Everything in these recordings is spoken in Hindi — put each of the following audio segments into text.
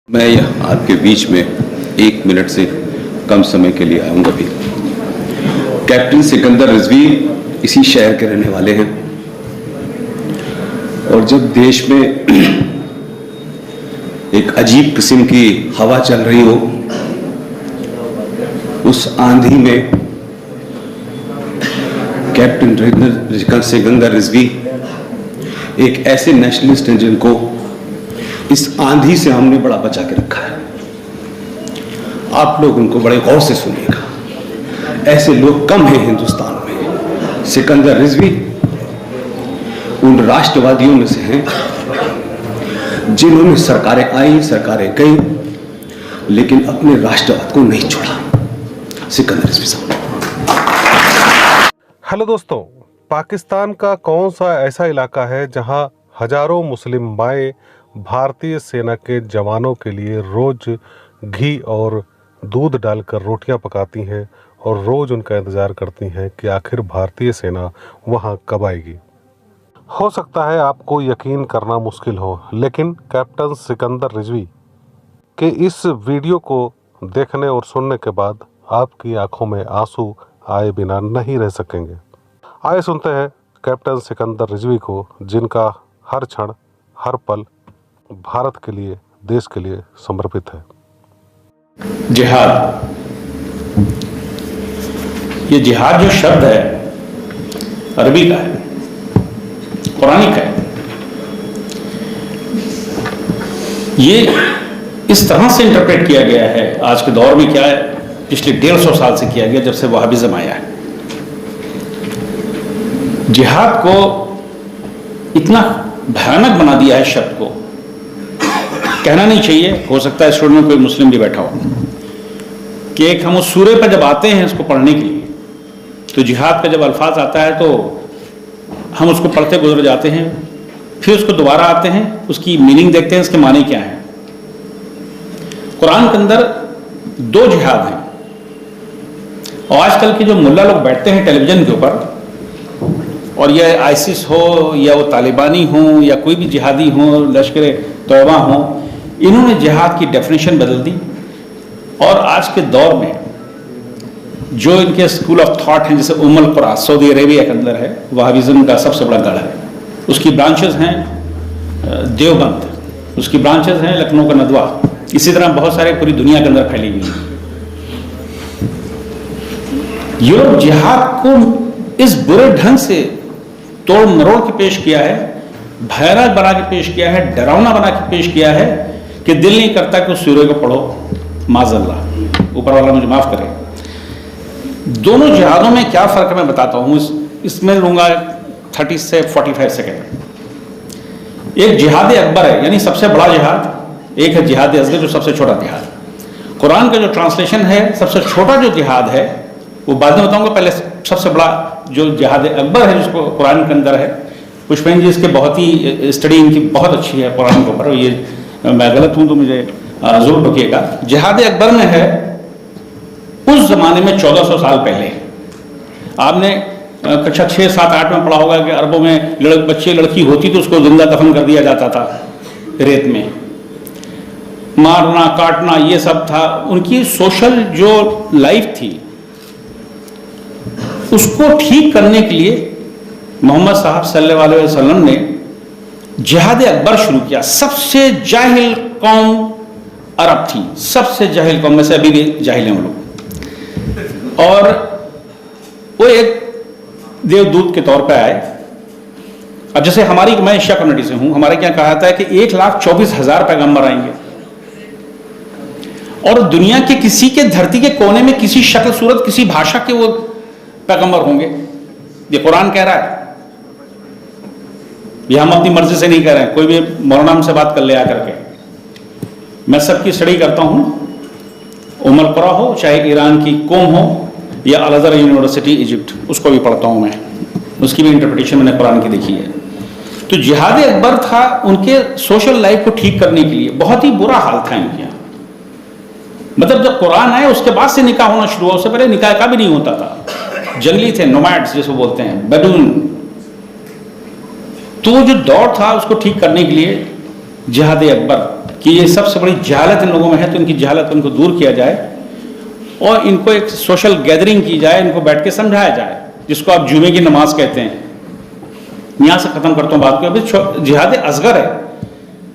मैं यह आपके बीच में 1 मिनट से कम समय के लिए आऊँगा भी। कैप्टन सिकंदर रिजवी इसी शहर के रहने वाले हैं और जब देश में एक अजीब किस्म की हवा चल रही हो, उस आंधी में कैप्टन सिकंदर रिजवी एक ऐसे नेशनलिस्ट हैं जिनको इस आंधी से हमने बड़ा बचा के रखा है। आप लोग उनको बड़े गौर से सुनिएगा। ऐसे लोग कम हैं हिंदुस्तान में। सिकंदर रिजवी उन राष्ट्रवादियों में से हैं जिन्होंने सरकारें आई, सरकारें गई, लेकिन अपने राष्ट्रवाद को नहीं छोड़ा। सिकंदर रिजवी साहब। हेलो दोस्तों, पाकिस्तान का कौन सा ऐसा इलाका है जहां हजारों मुस्लिम माएँ भारतीय सेना के जवानों के लिए रोज घी और दूध डालकर रोटियां पकाती हैं और रोज उनका इंतज़ार करती हैं कि आखिर भारतीय सेना वहां कब आएगी। हो सकता है आपको यकीन करना मुश्किल हो, लेकिन कैप्टन सिकंदर रिजवी के इस वीडियो को देखने और सुनने के बाद आपकी आंखों में आंसू आए बिना नहीं रह सकेंगे। आइए सुनते हैं कैप्टन सिकंदर रिजवी को, जिनका हर क्षण हर पल भारत के लिए, देश के लिए समर्पित है। जिहाद, ये जिहाद जो शब्द है अरबी का है, कुरानिक है। ये इस तरह से इंटरप्रेट किया गया है आज के दौर में, क्या है, पिछले 150 साल से किया गया, जब से वहाबिज़्म आया है। जिहाद को इतना भयानक बना दिया है, शब्द को कहना नहीं चाहिए। हो सकता है स्टूडेंट में कोई मुस्लिम भी बैठा हो कि एक हम उस सूरे पर जब आते हैं इसको पढ़ने के लिए, तो जिहाद का जब अल्फाज आता है तो हम उसको पढ़ते गुजर जाते हैं, फिर उसको दोबारा आते हैं, उसकी मीनिंग देखते हैं, इसके माने क्या हैं। कुरान के अंदर 2 जिहाद हैं, और आजकल के जो मुल्ला लोग बैठते हैं टेलीविजन के ऊपर, और यह आईसिस हो या वो तालिबानी हो या कोई भी जिहादी हो, लश्कर तौबा हो, इन्होंने जिहाद की डेफिनेशन बदल दी। और आज के दौर में जो इनके स्कूल ऑफ थॉट हैं, जैसे उम्मुल कुरा सऊदी अरेबिया के अंदर है, वहाबिज़्म का सबसे बड़ा गढ़ है। उसकी ब्रांचेस हैं देवबंद, उसकी ब्रांचेस हैं लखनऊ का नदवा, इसी तरह बहुत सारे पूरी दुनिया के अंदर फैली हुई हैं। ये लोग जिहाद को इस बुरे ढंग से तोड़ मरोड़ के पेश किया है, भयानक बना के पेश किया है, डरावना बना के पेश किया है कि दिल नहीं करता कि उस सूर्य को पढ़ो। माज़अल्लाह, ऊपर वाला मुझे माफ करे। दोनों जिहादों में क्या फर्क है मैं बताता हूँ। इसमें लूंगा 30 से 45 सेकेंड। एक जिहाद अकबर है, यानी सबसे बड़ा जिहाद, एक है जिहाद असगर जो सबसे छोटा जिहाद। कुरान का जो ट्रांसलेशन है, सबसे छोटा जो जिहाद है वो बाद में बताऊंगा, पहले सबसे बड़ा जो जिहाद अकबर है जिसको कुरान के अंदर है। पुष्पेन जी इसके बहुत ही स्टडी इनकी बहुत अच्छी है कुरान के ऊपर। ये मैं गलत हूं तो मुझे जरूर टोकिएगा। जिहाद अकबर में है उस जमाने में 1400 साल पहले। आपने कक्षा 6, 7, 8 में पढ़ा होगा कि अरबों में बच्चे लड़की होती तो उसको जिंदा दफन कर दिया जाता था, रेत में मारना काटना ये सब था। उनकी सोशल जो लाइफ थी उसको ठीक करने के लिए मोहम्मद साहब सल्लल्लाहु अलैहि वसल्लम ने जिहाद अकबर शुरू किया। सबसे जाहिल कौम अरब थी, सबसे जाहिल कौम में से अभी भी जाहिल हैं वो लोग, और वो एक देवदूत के तौर पे आए। अब जैसे हमारी, मैं एशिया कम्युनिटी से हूं, हमारे क्या कहा जाता है कि 1,24,000 पैगंबर आएंगे, और दुनिया के किसी के, धरती के कोने में किसी शक्ल सूरत किसी भाषा के वो पैगंबर होंगे। ये कुरान कह रहा है, ये हम अपनी मर्जी से नहीं कह रहे हैं। कोई भी मौलाना से बात कर ले आकर के, मैं सबकी स्टडी करता हूं, उम्मुल कुरा हो, चाहे ईरान की कौम हो, या अल अज़हर यूनिवर्सिटी इजिप्ट, उसको भी पढ़ता हूं मैं, उसकी भी इंटरप्रिटेशन मैंने कुरान की देखी है। तो जिहाद अकबर था उनके सोशल लाइफ को ठीक करने के लिए। बहुत ही बुरा हाल था इनके यहाँ। मतलब जब कुरान आए उसके बाद से निकाह होना शुरू हुआ, उससे पहले निकाह का भी नहीं होता था। जंगली थे, नोमैड्स जिसको बोलते हैं, बदून। तो जो दौर था उसको ठीक करने के लिए जिहाद अकबर कि ये सबसे बड़ी जहालत इन लोगों में है, तो इनकी जहालत इनको दूर किया जाए और इनको एक सोशल गैदरिंग की जाए, इनको बैठ के समझाया जाए, जिसको आप जुमे की नमाज कहते हैं। यहां से खत्म करता हूं बात को। अभी जिहाद असगर है,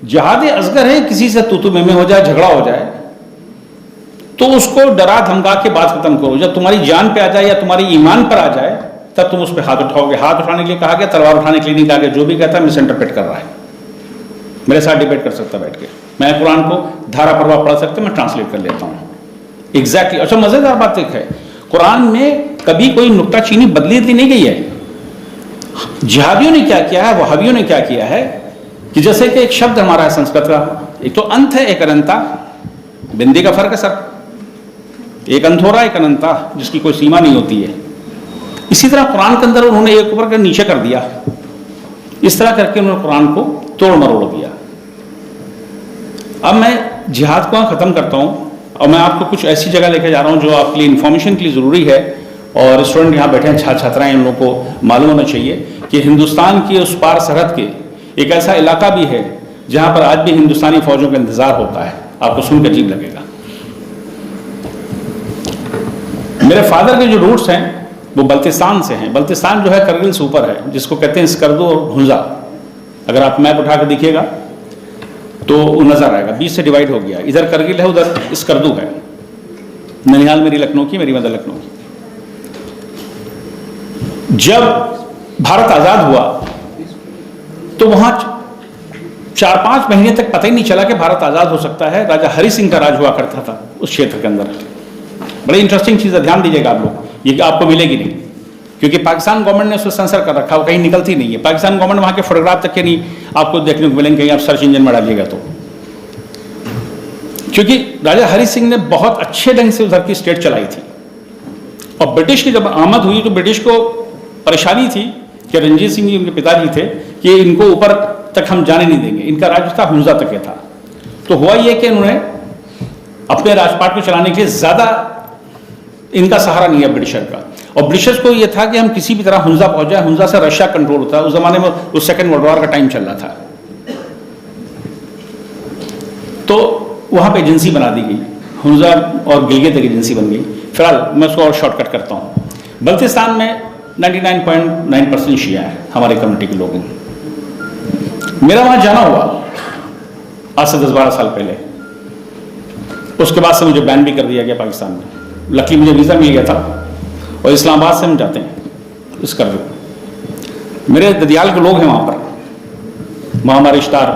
जिहाद असगर है, किसी से तू में हो जाए, झगड़ा हो जाए तो उसको डरा धमका के बात खत्म करो। जब तुम्हारी जान पे आ जाए या तुम्हारी ईमान पर आ जाए तब तुम उस पर हाथ उठाओगे। हाथ उठाने के लिए कहा गया, तलवार उठाने के लिए नहीं कहा गया। जो भी कहता है मिस इंटरप्रेट कर रहा है। मेरे साथ डिबेट कर सकता बैठ के, मैं कुरान को धारा प्रभाव पढ़ सकते, मैं ट्रांसलेट कर लेता हूं एग्जैक्टली। अच्छा, मजेदार बात एक है, कुरान में कभी कोई नुक्ताचीनी बदली नहीं गई है। जिहादियों ने क्या किया है, वहाबियों ने क्या किया है कि जैसे कि एक शब्द हमारा है संस्कृत का, एक तो अंत है, एक अनंता, बिंदी का फर्क है सर, एक अंत हो रहा है, एक अनंता, जिसकी कोई सीमा नहीं होती है। इसी तरह कुरान के अंदर उन्होंने एक ऊपर के नीचे कर दिया, इस तरह करके उन्होंने कुरान को तोड़ मरोड़ दिया। अब मैं जिहाद को खत्म करता हूं और मैं आपको कुछ ऐसी जगह लेके जा रहा हूं जो आपके लिए इंफॉर्मेशन के लिए जरूरी है, और स्टूडेंट यहाँ बैठे हैं, छात्र छात्राएं, इन लोगों को मालूम होना चाहिए कि हिंदुस्तान की उस पार सरहद के एक ऐसा इलाका भी है जहां पर आज भी हिंदुस्तानी फौजों का इंतजार होता है। आपको सुनकर अजीब लगेगा। मेरे फादर के जो रूट्स हैं वो बल्तिस्तान से हैं। बल्तिस्तान जो है करगिल से ऊपर है, जिसको कहते हैं स्कर्दू और भुंजा। अगर आप मैप उठा कर देखिएगा तो वो नजर आएगा, 20 से डिवाइड हो गया। इधर करगिल है, उधर स्कर्दू है। ननिहाल मेरी लखनऊ की, मेरी मदर लखनऊ की। जब भारत आजाद हुआ तो वहां 4-5 महीने तक पता ही नहीं चला कि भारत आजाद हो सकता है। राजा हरि सिंह का राज हुआ करता था उस क्षेत्र के अंदर। बड़ी इंटरेस्टिंग चीज है, ध्यान दीजिएगा आप लोग, ये आपको मिलेगी नहीं, क्योंकि पाकिस्तान गवर्नमेंट ने उसको सेंसर कर रखा, वो कहीं निकलती नहीं है। पाकिस्तान गवर्नमेंट वहां के फोटोग्राफ तक के नहीं आपको देखने को मिलेंगे, कहीं आप सर्च इंजन में डालिएगा तो। क्योंकि राजा हरि सिंह ने बहुत अच्छे ढंग से उधर की स्टेट चलाई थी, और ब्रिटिश की जब आमद हुई तो ब्रिटिश को परेशानी थी कि रणजीत सिंह जी उनके पिताजी थे कि इनको ऊपर तक हम जाने नहीं देंगे। इनका राज्य था हुंजा तक था। तो हुआ ये कि उन्होंने अपने राजपाट को चलाने के लिए ज्यादा इनका सहारा नहीं है ब्रिटिशर का, और ब्रिटिशर्स को यह था कि हम किसी भी तरह हुंजा पहुंच जाए। हुंजा से रशिया कंट्रोल होता है। उस जमाने में उस सेकेंड वर्ल्ड वॉर का टाइम चल रहा था, तो वहां पे एजेंसी बना दी गई, हुंजा और गिलगित एक एजेंसी बन गई। फिलहाल मैं उसको और शॉर्टकट करता हूं। बल्तिस्तान में 99.9% शिया है, हमारे कम्युनिटी के लोग हैं। मेरा वहां जाना हुआ आज से 10-12 साल पहले। उसके बाद से मुझे बैन भी कर दिया गया पाकिस्तान में। लकी मुझे वीजा मिल गया था, और इस्लामाबाद से हम जाते हैं इस कर। मेरे ददियाल के लोग हैं वहां पर, वहां हमारे रिश्तेदार,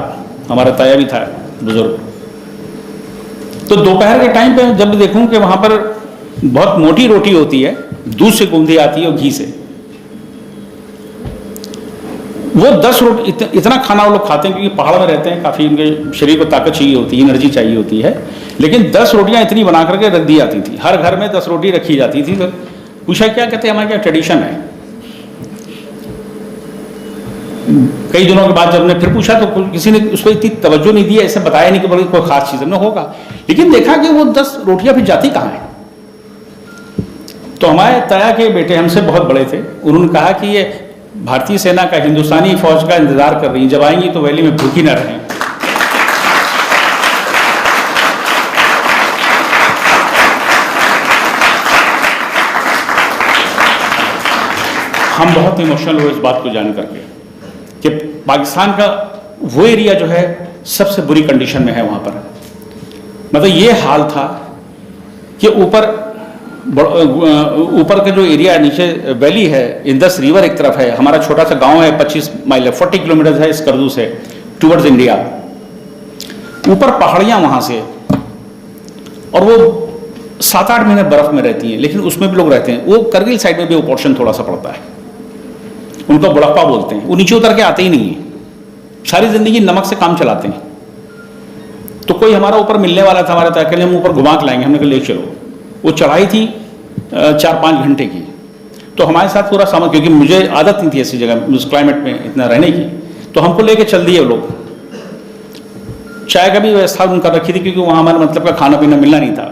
हमारा ताया भी था बुजुर्ग। तो दोपहर के टाइम पे जब देखूं कि वहां पर बहुत मोटी रोटी होती है, दूध से गूंदी आती है और घी से, वो 10 रोटी इतना खाना वो लोग खाते हैं, क्योंकि पहाड़ में रहते हैं, काफी उनके शरीर को ताकत चाहिए होती है, एनर्जी चाहिए होती है। लेकिन 10 रोटियां इतनी बना करके रख दी जाती थी, हर घर में 10 रोटी रखी जाती थी। तो पूछा क्या, कहते हमारे क्या ट्रेडिशन है। कई दिनों के बाद जब मैं फिर पूछा तो किसी ने उस पर इतनी तवज्जो नहीं दी, ऐसे बताया नहीं कि बड़ी कोई खास चीज में होगा। लेकिन देखा कि वो 10 रोटियां फिर जाती कहाँ है। तो हमारे ताया के बेटे हमसे बहुत बड़े थे, उन्होंने कहा कि ये भारतीय सेना का, हिंदुस्तानी फौज का इंतजार कर रही है, जब आएंगी तो वैली में भूखी ना रहें। हम बहुत इमोशनल हुए इस बात को जान करके कि पाकिस्तान का वो एरिया जो है सबसे बुरी कंडीशन में है वहां पर। मतलब ये हाल था कि ऊपर का जो एरिया नीचे वैली है, इंदस रिवर एक तरफ है, हमारा छोटा सा गांव है 25 माइल है, 40 किलोमीटर है स्कर्दू से टुवर्ड्स इंडिया। ऊपर पहाड़ियां वहां से, और वो 7-8 महीने बर्फ में रहती हैं, लेकिन उसमें भी लोग रहते हैं। वो करगिल साइड में भी वो पोर्शन थोड़ा सा पड़ता है, उनको बुढ़ापा बोलते हैं। वो नीचे उतर के आते ही नहीं है, सारी जिंदगी नमक से काम चलाते हैं। तो कोई हमारा ऊपर मिलने वाला था, हमारे तय हम ऊपर घुमा के लाएंगे, हमने कहा ले चलो। वो चढ़ाई थी 4-5 घंटे की, तो हमारे साथ पूरा सामान, क्योंकि मुझे आदत नहीं थी ऐसी जगह उस क्लाइमेट में इतना रहने की, तो हमको लेके चल दिए लोग। चाय का भी व्यवस्था उनका रखी थी, क्योंकि वहां हमारे मतलब का खाना पीना मिलना नहीं था।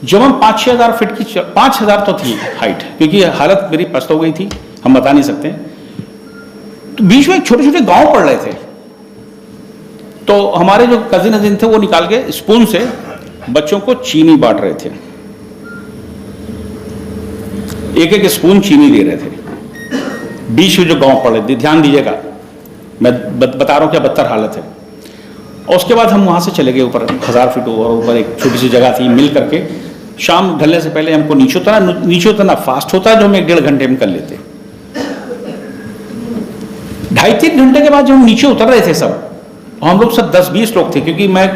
जब हम 5-6 हज़ार फीट की 5,000 तो थी हाइट, क्योंकि हालत मेरी पस्त हो गई थी, हम बता नहीं सकते। तो बीच में छोटे छोटे गांव पड़ रहे थे, तो हमारे जो कजिन अजिन थे वो निकाल के स्पून से बच्चों को चीनी बांट रहे थे, एक एक स्पून चीनी दे रहे थे। बीच में जो गांव पड़े थे, ध्यान दीजिएगा, मैं बता रहा हूं क्या बदतर हालत है। और उसके बाद हम वहां से चले गए ऊपर 1000 फीट और ऊपर एक छोटी सी जगह थी, मिल करके शाम ढलने से पहले हमको नीचे उतरना फास्ट होता है, जो हम 1-1.5 घंटे में कर लेते। 2.5-3 घंटे के बाद जब हम नीचे उतर रहे थे सब, और हम लोग सब 10-20 लोग थे, क्योंकि मैं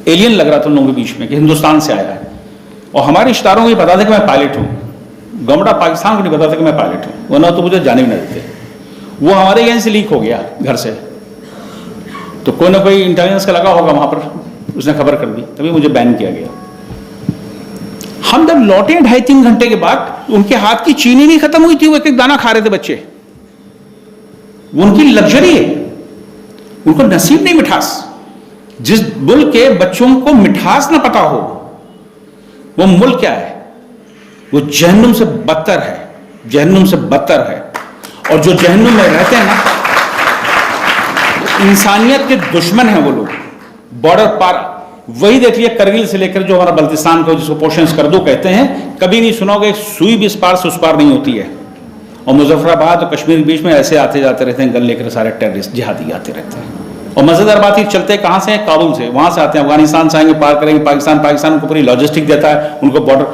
एलियन लग रहा था उन लोगों के बीच में कि हिंदुस्तान से आया है, और हमारे रिश्तेदारों को ये पता था कि मैं पायलट हूँ, गवर्नमेंट ऑफ पाकिस्तान को नहीं पता था कि मैं पायलट हूँ, वरना तो मुझे जाने भी नहीं देते। वो हमारे यहाँ से लीक हो गया घर से, तो कोई ना कोई इंटेलिजेंस का लगा होगा वहां पर, उसने खबर कर दी, तभी मुझे बैन किया गया। हम जब लौटे 2.5-3 घंटे के बाद, उनके हाथ की चीनी नहीं खत्म हुई थी, वो एक एक दाना खा रहे थे बच्चे। वो उनकी लग्जरी है, उनको नसीब नहीं मिठास। जिस मुल्क के बच्चों को मिठास ना पता हो, वो मुल्क क्या है? वो जहन्नुम से बदतर है, जहन्नुम से बदतर है। और जो जहन्नुम में रहते हैं ना, इंसानियत के दुश्मन हैं वो लोग, बॉर्डर पार। वही देखिए करगिल से लेकर जो हमारा बल्तिस्तान को, जिसको पोषण स्कर्दू कहते हैं, कभी नहीं सुनाओगे सुई भी इस पार से उस पार नहीं होती है। और मुजफ्फराबाद और कश्मीर के बीच में ऐसे आते जाते रहते हैं गन लेकर सारे टेररिस्ट जिहादी आते रहते हैं। और मजेदार बात ही चलते कहां से हैं? काबुल से, वहां से आते हैं, अफगानिस्तान से आएंगे, पार करेंगे पाकिस्तान, पाकिस्तान उनको पूरी लॉजिस्टिक देता है। उनको बॉर्डर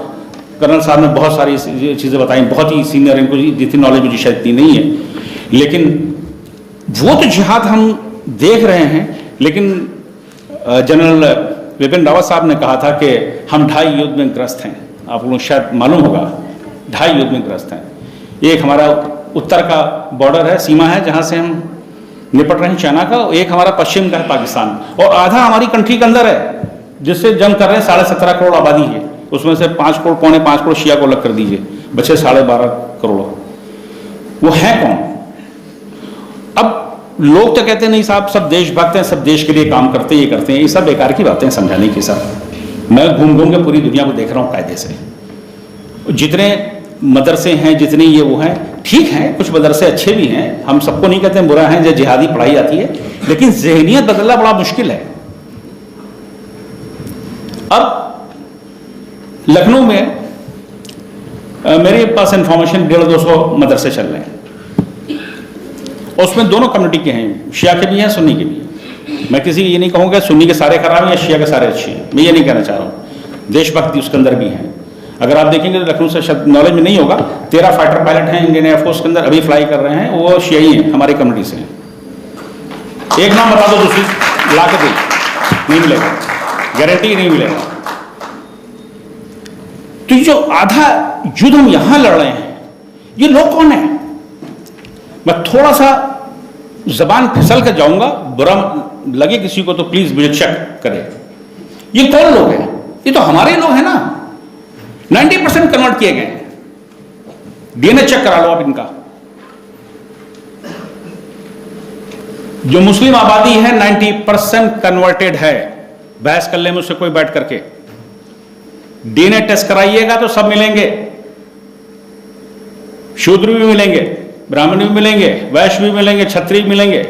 कर्नल साहब ने बहुत सारी चीजें बताई, बहुत ही सीनियर, इनको जितनी नॉलेज मुझे शायद इतनी नहीं है, लेकिन वो तो जिहाद हम देख रहे हैं। लेकिन जनरल विपिन रावत साहब ने कहा था कि हम 2.5 युद्ध में ग्रस्त हैं। आप लोग शायद मालूम होगा, 2.5 युद्ध में ग्रस्त हैं। एक हमारा उत्तर का बॉर्डर है, सीमा है, जहां से हम निपट रहे हैं चाइना का, एक हमारा पश्चिम का है पाकिस्तान, और आधा हमारी कंट्री के अंदर है, जिससे जंग कर रहे हैं। 17.5 करोड़ आबादी है, उसमें से 5 करोड़, 4.25 करोड़ शिया को अलग कर दीजिए, बचे 12.5 करोड़। वो है कौन? अब लोग तो कहते हैं नहीं साहब सब देशभक्त हैं, सब देश के लिए काम करते हैं, ये करते हैं, ये सब बेकार की बातें समझाने के साथ। मैं घूम घूम के पूरी दुनिया को देख रहा हूँ कायदे से। जितने मदरसे हैं, जितने ये वो हैं, ठीक हैं, कुछ मदरसे अच्छे भी हैं, हम सबको नहीं कहते हैं बुरा है, जो जिहादी पढ़ाई जाती है, लेकिन ज़हनियत बदलना बड़ा मुश्किल है। अब लखनऊ में मेरे पास इंफॉर्मेशन 150-200 मदरसे चल रहे हैं, और उसमें दोनों कम्युनिटी के हैं, शिया के भी हैं, सुन्नी के भी हैं। मैं किसी ये नहीं कहूँगा सुन्नी के सारे खराब हैं या शिया के सारे अच्छे हैं, मैं ये नहीं कहना चाह रहा हूँ। देशभक्ति उसके अंदर भी है। अगर आप देखेंगे तो लखनऊ से शब्द नॉलेज में नहीं होगा, 13 फाइटर पायलट हैं इंडियन एयरफोर्स के अंदर, अभी फ्लाई कर रहे हैं, वो शियाई हैं, हमारी कम्युनिटी से हैं। एक नाम बता दो, दूसरी ला के दे, नहीं मिलेगा, गारंटी नहीं मिलेगा। तो जो आधा युद्ध हम यहां लड़ रहे हैं, ये लोग कौन है? मैं थोड़ा सा जबान फिसल कर जाऊंगा, बुरा लगे किसी को तो प्लीज मुझे चेक करें। ये कौन लोग हैं? ये तो हमारे लोग हैं ना, 90% कन्वर्ट किए गए। डीएनए चेक करा लो आप इनका। जो मुस्लिम आबादी है 90% कन्वर्टेड है। बहस कर ले मुझसे कोई बैठ करके, डीएनए टेस्ट कराइएगा तो सब मिलेंगे, शूद्र भी मिलेंगे, ब्राह्मण भी मिलेंगे, वैश्य भी मिलेंगे, क्षत्रिय भी मिलेंगे।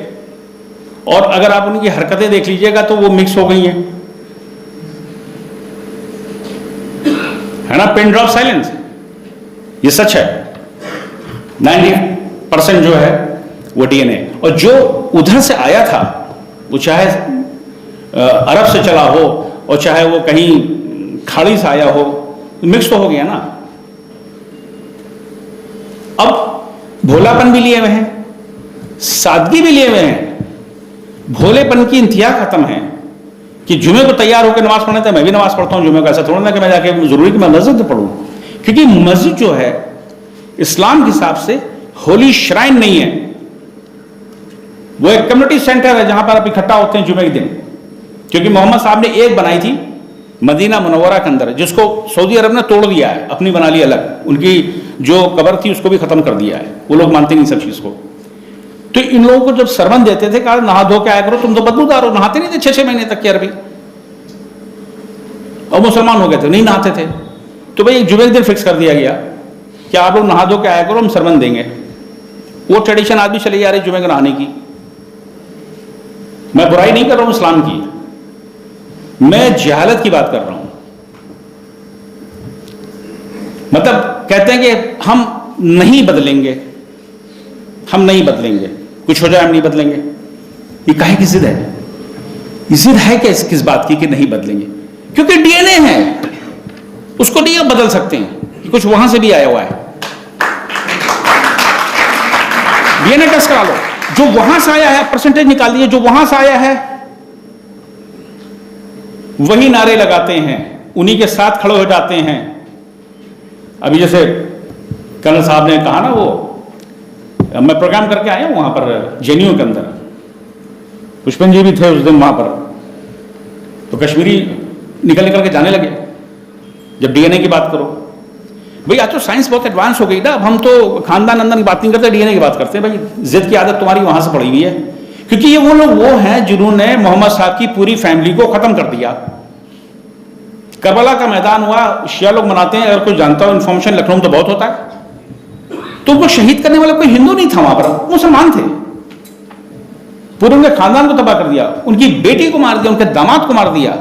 और अगर आप उनकी हरकतें देख लीजिएगा तो वो मिक्स हो गई हैं, है ना, पिन ड्रॉप साइलेंस, ये सच है। 90% जो है वो डीएनए, और जो उधर से आया था, वो चाहे अरब से चला हो और चाहे वो कहीं खाड़ी से आया हो, मिक्स तो हो गया ना। अब भोलापन भी लिए हुए हैं, सादगी भी लिए हुए हैं। भोलेपन की इंतहा खत्म है कि जुमे को तैयार होकर नमाज पढ़ने था, मैं भी नमाज पढ़ता हूं जुमे को, ऐसा थोड़ा ना कि मैं जाके जरूरी कि मैं मस्जिद में पढ़ूं, क्योंकि मस्जिद जो है इस्लाम के हिसाब से होली श्राइन नहीं है, वो एक कम्युनिटी सेंटर है जहां पर आप इकट्ठा होते हैं जुमे के दिन। क्योंकि मोहम्मद साहब ने एक बनाई थी मदीना मुनव्वरा के अंदर, जिसको सऊदी अरब ने तोड़ दिया है, अपनी बना ली अलग, उनकी जो कब्र थी उसको भी खत्म कर दिया है, वो लोग मानते नहीं सब चीज को। तो इन लोगों को जब सरमन देते थे, कहा नहा धो के आया करो, तुम तो बदबूदार हो, नहाते नहीं थे 6-6 महीने तक के अरबी, और मुसलमान हो गए थे, नहीं नहाते थे। तो भाई एक जुमे के दिन फिक्स कर दिया गया कि आप लोग नहा धो के आया करो, हम सरमन देंगे। वो ट्रेडिशन आज भी चली जा रही जुमे को नहाने की। मैं बुराई नहीं कर रहा हूं इस्लाम की, मैं जहालत की बात कर रहा हूं। मतलब कहते हैं कि हम नहीं बदलेंगे, हम नहीं बदलेंगे, कुछ हो जाए हम नहीं बदलेंगे। ये काहे की जिद है? जिद है किस बात की कि नहीं बदलेंगे? क्योंकि डीएनए है, उसको नहीं बदल सकते हैं, कुछ वहां से भी आया हुआ है। डीएनए टेस्ट करा लो, जो वहां से आया है परसेंटेज निकाल दीजिए, जो वहां से आया है वही नारे लगाते हैं, उन्हीं के साथ खड़े हो जाते हैं। अभी जैसे कर्नल साहब ने कहा ना, वो मैं प्रोग्राम करके आया हूं वहां पर जेएनयू के अंदर, पुष्पन जी भी थे उस दिन वहां पर, तो कश्मीरी निकल के जाने लगे जब डीएनए की बात करो। भाई आज तो साइंस बहुत एडवांस हो गई ना, अब हम तो खानदान अंदर की बात नहीं करते, डीएनए की बात करते हैं। भाई जिद की आदत तुम्हारी वहां से पड़ी हुई है, क्योंकि ये वो लोग वो हैं जिन्होंने मोहम्मद साहब की पूरी फैमिली को खत्म कर दिया। करबला का मैदान हुआ, शिया लोग मनाते हैं, अगर कोई जानता हो इन्फॉर्मेशन लखनऊ में तो बहुत होता है, तो उनको शहीद करने वाला कोई हिंदू नहीं था वहां पर, मुसलमान थे। पूरे उनके खानदान को तबाह कर दिया, उनकी बेटी को मार दिया, उनके दामाद को मार दिया।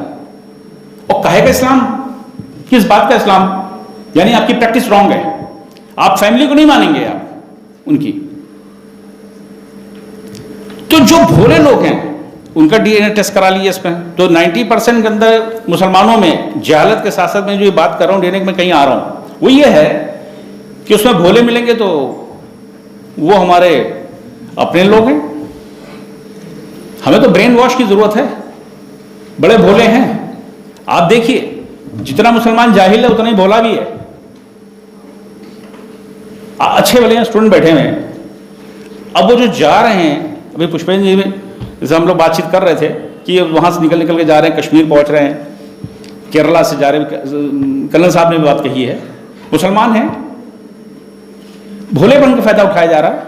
और कहे का इस्लाम, किस बात का इस्लाम? यानी आपकी प्रैक्टिस रॉन्ग है, आप फैमिली को नहीं मानेंगे आप उनकी। तो जो भोले लोग हैं उनका डीएनए टेस्ट करा लिया इसमें, तो 90% के अंदर मुसलमानों में जहालत के साथ साथ में जो ये बात कर रहा हूं डीएनए में कहीं आ रहा हूं, वो ये है कि उसमें भोले मिलेंगे तो वो हमारे अपने लोग हैं। हमें तो ब्रेन वॉश की जरूरत है, बड़े भोले हैं। आप देखिए जितना मुसलमान जाहिल है उतना ही भोला भी है। अच्छे भले स्टूडेंट बैठे हुए हैं। अब वो जो जा रहे हैं, अभी पुष्पेंद्र जी में जैसे हम लोग बातचीत कर रहे थे कि वहां से निकल के जा रहे हैं, कश्मीर पहुंच रहे हैं, केरला से जा रहे हैं। कर्नल साहब ने भी बात कही है, मुसलमान हैं, भोलेपन का फायदा उठाया जा रहा है।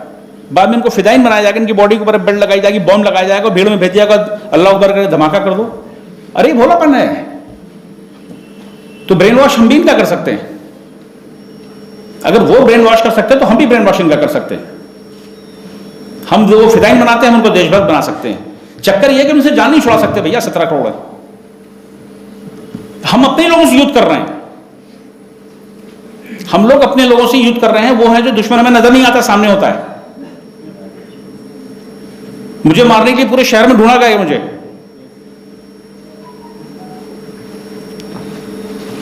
बाद में इनको फिदाइन बनाया जाएगा, इनकी बॉडी के ऊपर बेल्ट लगाई जाएगी, बॉम्ब लगाया जाएगा, भीड़ में भेज जाएगा, अल्लाह अकबर करे धमाका कर दो। अरे भोलापन है। तो ब्रेन वॉश हम भी इनका कर सकते हैं। अगर वो ब्रेन वॉश कर सकते हैं तो हम भी ब्रेन वॉश इनका कर सकते हैं। हम जो फिदाइन बनाते हैं हम उनको देशभक्त बना सकते हैं। चक्कर यह कि उनसे जान नहीं छुड़ा सकते भैया, 17 करोड़ है। हम अपने लोगों से युद्ध कर रहे हैं, हम लोग अपने लोगों से युद्ध कर रहे हैं। वो है जो दुश्मन हमें नजर नहीं आता, सामने होता है। मुझे मारने के लिए पूरे शहर में ढूंढा गया, मुझे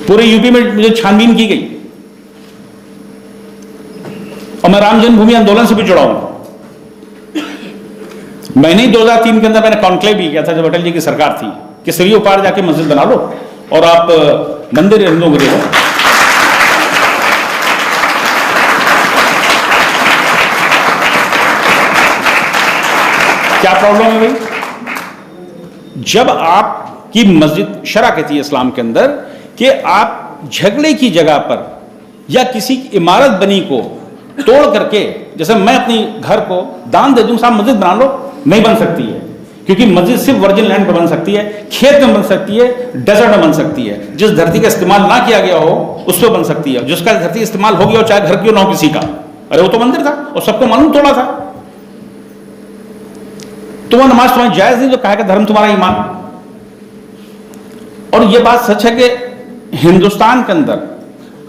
पूरे यूपी में मुझे छानबीन की गई, और मैं राम जन्मभूमि आंदोलन से भी जुड़ा हूं। मैंने 2003 के अंदर मैंने कॉन्क्लेव भी किया था जब अटल जी की सरकार थी कि सरयू पार जाके मस्जिद बना लो और आप मंदिर हिंदुओं को दे दो। क्या प्रॉब्लम है भाई? जब आपकी मस्जिद, शरा कहती है इस्लाम के अंदर कि आप झगड़े की जगह पर या किसी इमारत बनी को तोड़ करके, जैसे मैं अपनी घर को दान दे दूं, साहब मस्जिद बना लो, नहीं बन सकती है। क्योंकि मस्जिद सिर्फ वर्जिन लैंड पर बन सकती है, खेत में बन सकती है, डेजर्ट में बन सकती है। जिस धरती का इस्तेमाल ना किया गया हो उस पर बन सकती है। जिसका धरती इस्तेमाल हो गया हो, चाहे घर क्यों ना हो किसी का, अरे वो तो मंदिर था और सबको मालूम तोड़ा था। तो वो नमाज तुम्हारी जायज नहीं, जो कहा कि धर्म तुम्हारा ईमान। और ये बात सच है कि हिंदुस्तान के अंदर,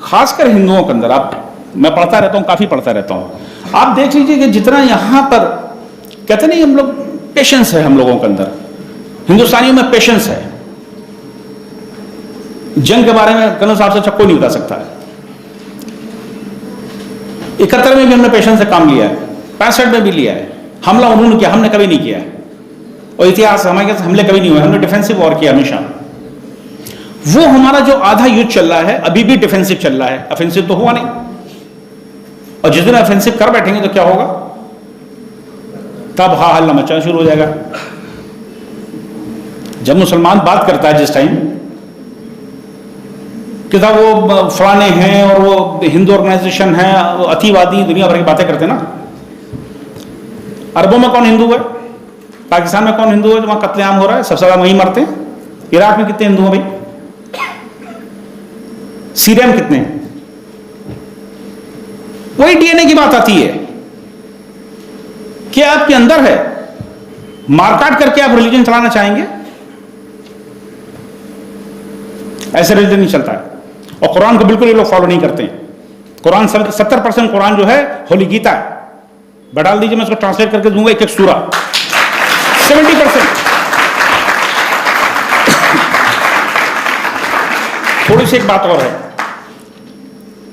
खासकर हिंदुओं के अंदर, आप, मैं पढ़ता रहता हूं, काफी पढ़ता रहता हूं, आप देख लीजिए कि जितना यहां पर कहते नहीं हम लोग, पेशेंस है हम लोगों के अंदर, हिंदुस्तानियों में पेशेंस है। जंग के बारे में कर्नल साहब से अच्छा कोई नहीं बता सकता है। 71 में भी हमने पेशेंस से काम लिया है, 65 में भी लिया है। हमला उन्होंने किया, हमने कभी नहीं किया। और इतिहास हमारे हमले कभी नहीं हुए, हमने डिफेंसिव वॉर किया हमेशा। वो हमारा जो आधा युद्ध चल रहा है अभी भी डिफेंसिव चल रहा है, ऑफेंसिव तो हुआ नहीं। और जिस दिन ऑफेंसिव कर बैठेंगे तो क्या होगा? तब हा हल्ला मचाना शुरू हो जाएगा। जब मुसलमान बात करता है जिस टाइम कि साहब वो फलाने हैं और वो हिंदू ऑर्गेनाइजेशन है, वो अतिवादी, दुनिया भर की बातें करते हैं ना। अरबों में कौन हिंदू है? पाकिस्तान में कौन हिंदू है जो वहां कत्लेआम हो रहा है? सबसे ज्यादा वहीं मरते हैं। इराक में कितने हिंदू हैं भाई? सीरिया में कितने हैं? वही डीएनए की बात आती है कि आपके अंदर है। मारकाट करके आप रिलीजन चलाना चाहेंगे? ऐसे रिलीजन नहीं चलता है। और कुरान को बिल्कुल ये लोग फॉलो नहीं करते हैं। कुरान 70% कुरान जो है होली गीता है। बढ़ा दीजिए, मैं इसको ट्रांसलेट करके दूंगा एक एक सूरा। 70%। थोड़ी सी एक बात और है,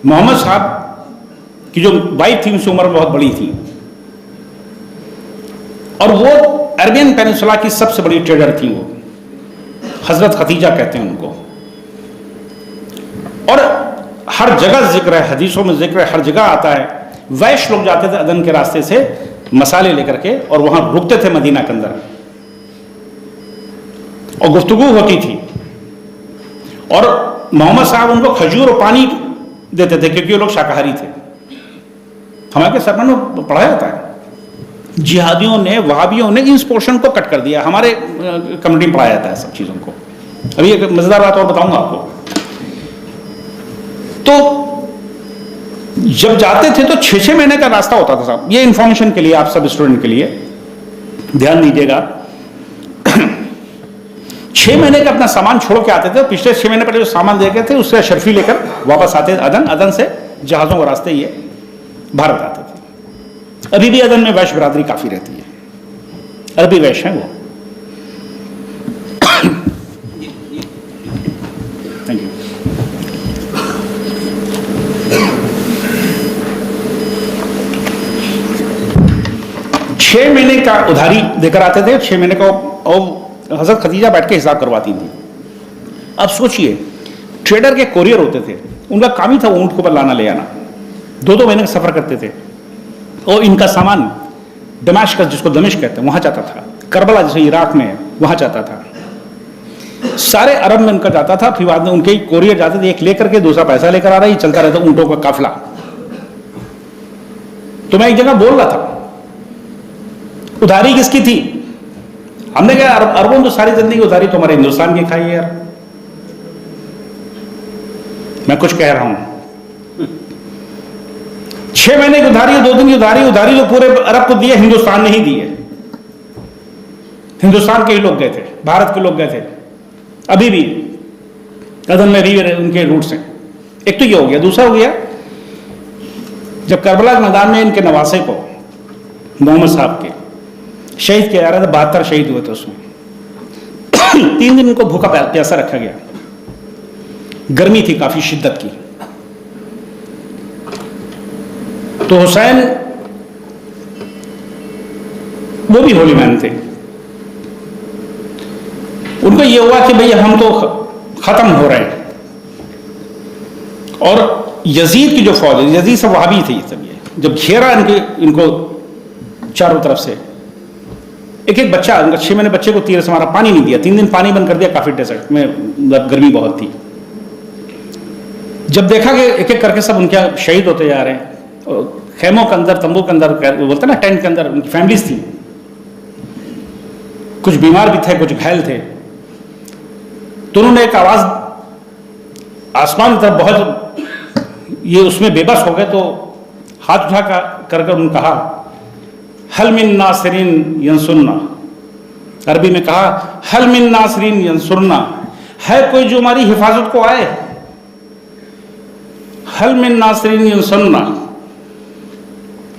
मोहम्मद साहब की जो वाइफ थी उनसे उम्र बहुत बड़ी थी, और वो अरबियन पेनिनसुला की सबसे बड़ी ट्रेडर थी। वो हजरत खदीजा कहते हैं उनको। और हर जगह जिक्र है, हदीसों में जिक्र है, हर जगह आता है। वैश्य लोग जाते थे अदन के रास्ते से मसाले लेकर के, और वहां रुकते थे मदीना के अंदर, और गुफ्तगू होती थी। और मोहम्मद साहब उनको खजूर और पानी देते थे, क्योंकि वो लोग शाकाहारी थे। हमारे सरमन में पढ़ाया जाता है, जिहादियों ने, वहाबियों ने इस पोर्शन को कट कर दिया। हमारे कम्युनिटी में पढ़ाया जाता है सब चीजों को। अभी एक मजेदार बात और बताऊंगा आपको। तो जब जाते थे तो 6-6 महीने का रास्ता होता था साहब। ये इंफॉर्मेशन के लिए, आप सब स्टूडेंट के लिए ध्यान दीजिएगा। 6 महीने का अपना सामान छोड़ के आते थे। पिछले 6 महीने पहले जो सामान दे गए थे उससे शर्फी लेकर वापस आते थे अदन। अदन से जहाजों के रास्ते ये भारत आते थे। अभी भी अदन में वैश्य बिरादरी काफी रहती है, अरबी वैश्य हैं वो। Thank you. छह महीने का उधारी देकर आते थे, 6 महीने का। और हजरत खदीजा बैठ के हिसाब करवाती थी। अब सोचिए, ट्रेडर के कोरियर होते थे, उनका काम ही था ऊंट को ऊपर लाना ले आना। 2-2 महीने का सफर करते थे। और इनका सामान दमिश्क, जिसको दमिश्क कहते हैं, वहां जाता था। करबला जैसे इराक में है, वहां जाता था। सारे अरब में उनका जाता था। फिर बाद में उनके कोरियर जाते थे, एक लेकर के दूसरा पैसा लेकर आ रहा है, चलता रहता ऊंटों का काफिला। तो मैं एक जगह बोल रहा था, उधारी किसकी थी? हमने कहा अरबों तो सारी जिंदगी उधारी तो हमारे हिंदुस्तान की खाई है यार। मैं कुछ कह रहा हूं। 6 महीने की उधारी, 2 दिन की उधारी। उधारी तो पूरे अरब को दी है, हिंदुस्तान ने ही दी है। हिंदुस्तान के ही लोग गए थे, भारत के लोग गए थे। अभी भी अदन में भी उनके रूट्स हैं। एक तो ये हो गया। दूसरा हो गया, जब करबला मैदान में इनके नवासे को, मोहम्मद साहब के, शहीद किया जा रहा था, 72 शहीद हुए थे उसमें। 3 दिन इनको भूखा प्यासा रखा गया। गर्मी थी काफी शिद्दत की। तो हुसैन, वो भी होली मैन थे। उनको ये हुआ कि भैया हम तो खत्म हो रहे हैं। और यजीद की जो फौज है, यजीद सब वहाबी थे सब। ये जब घेरा इनको चारों तरफ से, एक एक बच्चा, उनका 6 महीने बच्चे को तीर से मारा, पानी नहीं दिया। 3 दिन पानी बंद कर दिया काफी डेजर्ट में, गर्मी बहुत थी। जब देखा कि एक एक करके सब उनके शहीद होते जा रहे हैं, खेमों के अंदर, तंबू के अंदर, बोलते ना टेंट के अंदर, उनकी फैमिलीज थी। कुछ बीमार भी थे, कुछ घायल थे। तो उन्होंने एक आवाज आसमान की तरफ, बहुत ये उसमें बेबस हो गए, तो हाथ उठा कर उन्होंने कहा, हल मिन नासिरीन यंसुरना। अरबी में कहा, हल मिन नासिरीन यंसुरना, है कोई जो हमारी हिफाजत को आए? हल मिन नासिरीन यंसुरना,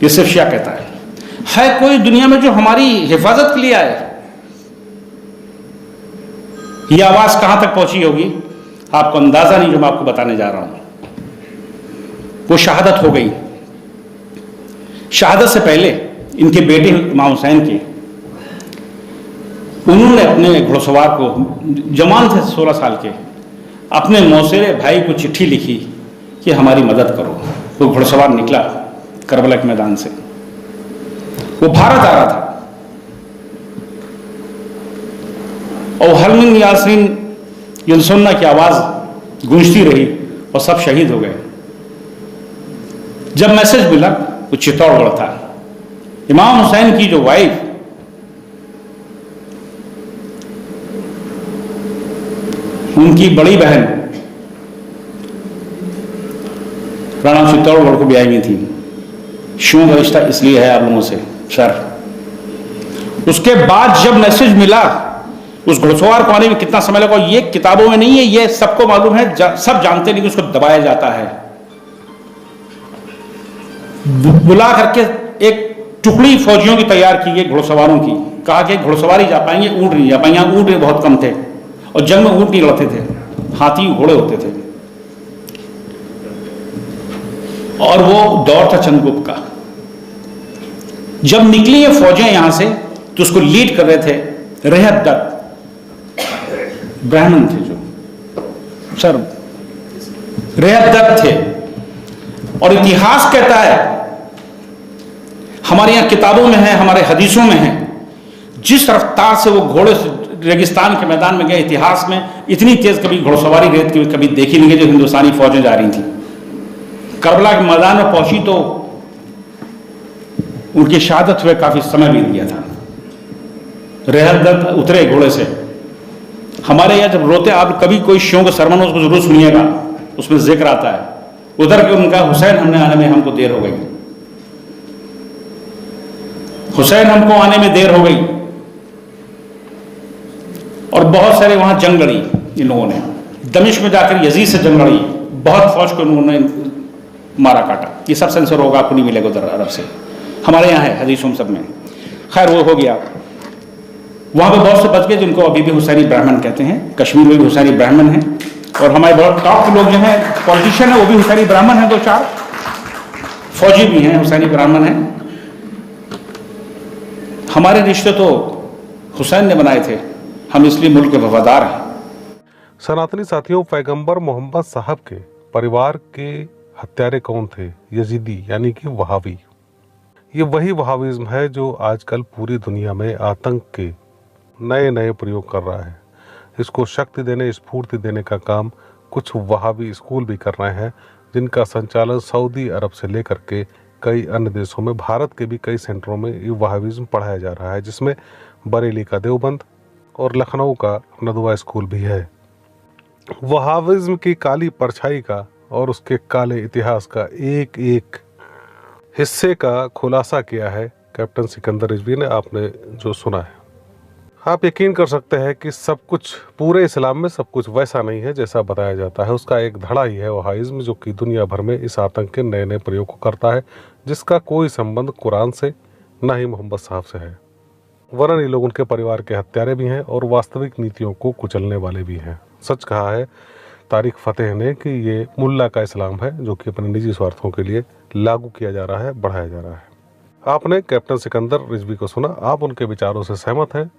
ये सिर्फ शिया कहता है कोई दुनिया में जो हमारी हिफाजत के लिए आए? ये आवाज कहां तक पहुंची होगी आपको अंदाजा नहीं, जो मैं आपको बताने जा रहा हूं। वो शहादत हो गई। शहादत से पहले इनके बेटे इमाम हुसैन के, उन्होंने अपने घुड़सवार को, जवान थे 16 साल के, अपने मौसेरे भाई को चिट्ठी लिखी कि हमारी मदद करो। वो घुड़सवार निकला करबला के मैदान से, वो भारत आ रहा था। और हल मिन यासीन यंसुरना की आवाज गूंजती रही और सब शहीद हो गए। जब मैसेज मिला, वो चित्तौड़गढ़ था। इमाम हुसैन की जो वाइफ, उनकी बड़ी बहन राणा चित्तौड़गढ़ को ब्याही में थी। शूं का रिश्ता इसलिए है आप लोगों से सर, उसके बाद जब मैसेज मिला उस घुड़सवार को आने में कितना समय लगा, ये किताबों में नहीं है, ये सबको मालूम है, सब जानते, लेकिन उसको दबाया जाता है। बुला करके एक टुकड़ी फौजियों की तैयार की गई, घुड़सवारों की, कहा कि घुड़सवारी जा पाएंगे, ऊंट नहीं जा पाएंगे, ऊंट बहुत कम थे और जंग में ऊंट नहीं लड़ते थे, हाथी घोड़े होते थे। और वो दौर था चंद्रगुप्त का। जब निकली ये फौजें यहां से तो उसको लीड कर रहे थे रेहत दत्त, ब्राह्मण थे जो सर रेहत दत्त थे। और इतिहास कहता है, हमारे यहां किताबों में है, हमारे हदीसों में है, जिस रफ्तार से वो घोड़े रेगिस्तान के मैदान में गए, इतिहास में इतनी तेज कभी घुड़सवारी रेत की कभी देखी नहीं गई जो हिंदुस्तानी फौजें जा रही थी। करबला के मैदान में पहुंची तो उनकी शहादत हुए काफी समय बीत गया था। रेहत दत्त उतरे घोड़े से। हमारे यहां जब रोते, आप कभी कोई शियों का सरमन उसको जरूर सुनिएगा, उसमें जिक्र आता है, उधर के उनका हुसैन हमने आने में हमको देर हो गई, हुसैन हमको आने में देर हो गई। और बहुत सारे वहां जंग लड़ी इन लोगों ने, दमिश्क में जाकर यजीद से जंग लड़ी, बहुत फौज को उन्होंने मारा काटा। ये सब सेंसर होगा, आपको नहीं मिलेगा उधर अरब से, हमारे यहाँ है हदीसों सब में। खैर वो हो गया। वहां पे बहुत से बच गए जिनको अभी भी हुसैनी ब्राह्मण कहते हैं, कश्मीर में भी हुसैनी ब्राह्मण हैं, और हमारे बहुत टॉप के लोग जो हैं पॉलिटिशियन है वो भी हुसैनी ब्राह्मण हैं, 2-4 फौजी भी हैं हुसैनी ब्राह्मण हैं। हमारे रिश्ते तो हुसैन ने बनाए थे, हम इसलिए मुल्क के वफादार हैं। सनातनी साथियों, पैगंबर मोहम्मद साहब के परिवार के हत्यारे कौन थे? यजीदी यानी कि वहाबी। ये वही वहाबिज्म है जो आजकल पूरी दुनिया में आतंक के नए नए प्रयोग कर रहा है। इसको शक्ति देने, स्फूर्ति देने का काम कुछ वहाबी स्कूल भी कर रहे हैं, जिनका संचालन सऊदी अरब से लेकर के कई अन्य देशों में, भारत के भी कई सेंटरों में ये वहाबिज्म पढ़ाया जा रहा है, जिसमें बरेली का देवबंद और लखनऊ का नदवा स्कूल भी है। वहाबिज्म की काली परछाई का और उसके काले इतिहास का एक एक हिस्से का खुलासा किया है कैप्टन सिकंदर रिजवी ने, आपने जो सुना है। आप यकीन कर सकते हैं कि सब कुछ पूरे इस्लाम में सब कुछ वैसा नहीं है जैसा बताया जाता है। उसका एक धड़ा ही है वहाबिज्म, जो कि दुनिया भर में इस आतंक के नए नए प्रयोग को करता है, जिसका कोई संबंध कुरान से न ही मोहम्मद साहब से है। वरन ये लोग उनके परिवार के हत्यारे भी हैं और वास्तविक नीतियों को कुचलने वाले भी हैं। सच कहा है तारिक फतेह ने कि ये मुल्ला का इस्लाम है, जो कि अपने निजी स्वार्थों के लिए लागू किया जा रहा है, बढ़ाया जा रहा है। आपने कैप्टन सिकंदर रिजवी को सुना। आप उनके विचारों से सहमत हैं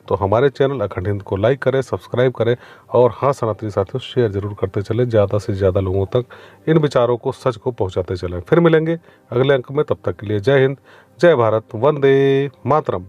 तो हमारे चैनल अखंड हिंद को लाइक करें, सब्सक्राइब करें, और हाँ सनातनी साथियों, शेयर जरूर करते चलें, ज़्यादा से ज़्यादा लोगों तक इन विचारों को, सच को पहुँचाते चलें। फिर मिलेंगे अगले अंक में, तब तक के लिए जय हिंद, जय भारत, वंदे मातरम।